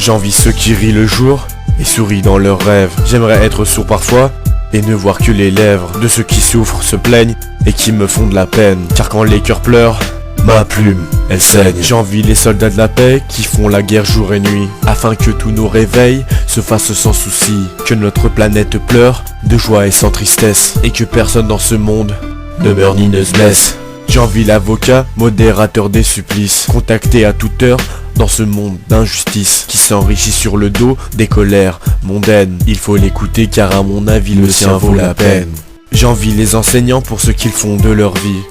J'envie ceux qui rient le jour et sourient dans leurs rêves. J'aimerais être sourd parfois et ne voir que les lèvres de ceux qui souffrent, se plaignent et qui me font de la peine. Car quand les cœurs pleurent, ma plume, elle saigne. J'envie les soldats de la paix qui font la guerre jour et nuit, afin que tous nos réveils se fassent sans souci. Que notre planète pleure de joie et sans tristesse, et que personne dans ce monde ne meurt ni ne se blesse. J'envie l'avocat, modérateur des supplices, contacté à toute heure dans ce monde d'injustice, qui s'enrichit sur le dos des colères mondaines. Il faut l'écouter car à mon avis le sien vaut la peine. J'envie les enseignants pour ce qu'ils font de leur vie.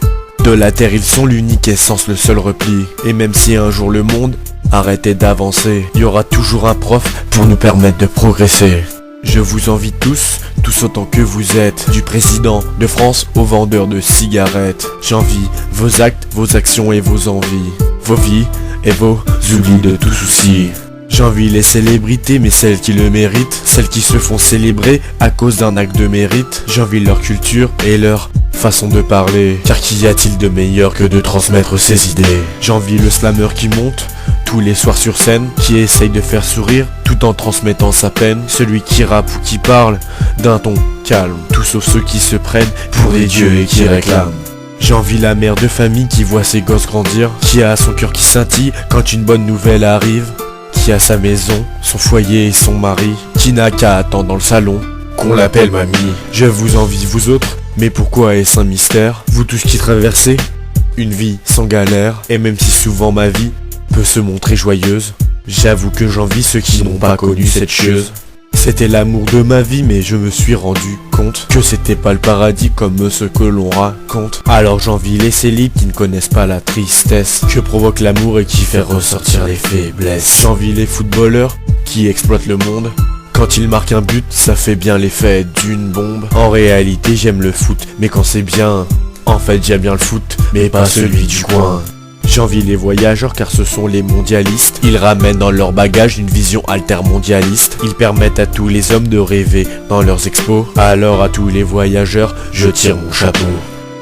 De la terre ils sont l'unique essence, le seul repli. Et même si un jour le monde arrêtait d'avancer, il y aura toujours un prof pour nous permettre de progresser. Je vous envie tous autant que vous êtes, du président de France au vendeur de cigarettes. J'envie vos actes, vos actions et vos envies, vos vies et vos oublis de tout souci. J'envie les célébrités mais celles qui le méritent, celles qui se font célébrer à cause d'un acte de mérite. J'envie leur culture et leur façon de parler, car qu'y a-t-il de meilleur que de transmettre ses idées. J'envie le slammer qui monte tous les soirs sur scène, qui essaye de faire sourire tout en transmettant sa peine. Celui qui rappe ou qui parle d'un ton calme, tout sauf ceux qui se prennent pour des dieux et qui réclament. J'envie la mère de famille qui voit ses gosses grandir, qui a son cœur qui scintille quand une bonne nouvelle arrive, qui a sa maison, son foyer et son mari, qui n'a qu'à attendre dans le salon qu'on l'appelle mamie. Je vous envie vous autres, mais pourquoi est-ce un mystère? Vous tous qui traversez une vie sans galère, et même si souvent ma vie peut se montrer joyeuse, j'avoue que j'envie ceux qui n'ont pas connu cette chose. C'était l'amour de ma vie mais je me suis rendu compte que c'était pas le paradis comme ce que l'on raconte. Alors j'envie les célibes qui ne connaissent pas la tristesse que provoque l'amour et qui fait ressortir les faiblesses. J'envie les footballeurs qui exploitent le monde. Quand ils marquent un but, ça fait bien l'effet d'une bombe. En réalité j'aime le foot, mais quand c'est bien, en fait j'aime bien le foot, mais pas celui du coin. J'envie les voyageurs car ce sont les mondialistes. Ils ramènent dans leur bagage une vision altermondialiste. Ils permettent à tous les hommes de rêver dans leurs expos. Alors à tous les voyageurs, je tire mon chapeau.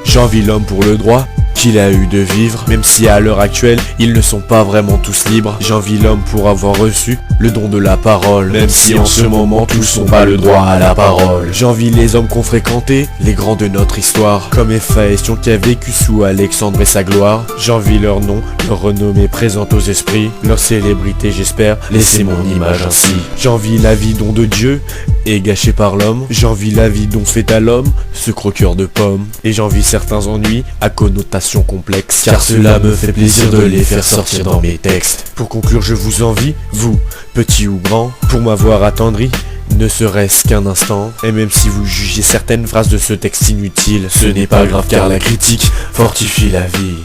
J'envie l'homme pour le droit qu'il a eu de vivre, même si à l'heure actuelle ils ne sont pas vraiment tous libres. J'envie l'homme pour avoir reçu le don de la parole, même si en ce moment tous n'ont pas le droit à la parole. J'envie les hommes qu'ont fréquenté les grands de notre histoire, comme Héphaïstion qui a vécu sous Alexandre et sa gloire. J'envie leur nom, leur renommée présente aux esprits, leur célébrité j'espère laisser mon image ainsi. J'envie la vie don de Dieu et gâchée par l'homme. J'envie la vie dont fait à l'homme ce croqueur de pommes. Et j'envie certains ennuis à connotation complexe, car cela me fait plaisir de les faire sortir dans mes textes. Pour conclure je vous envie, vous, petits ou grands, pour m'avoir attendri, ne serait-ce qu'un instant. Et même si vous jugez certaines phrases de ce texte inutile, ce n'est pas grave car la critique fortifie la vie.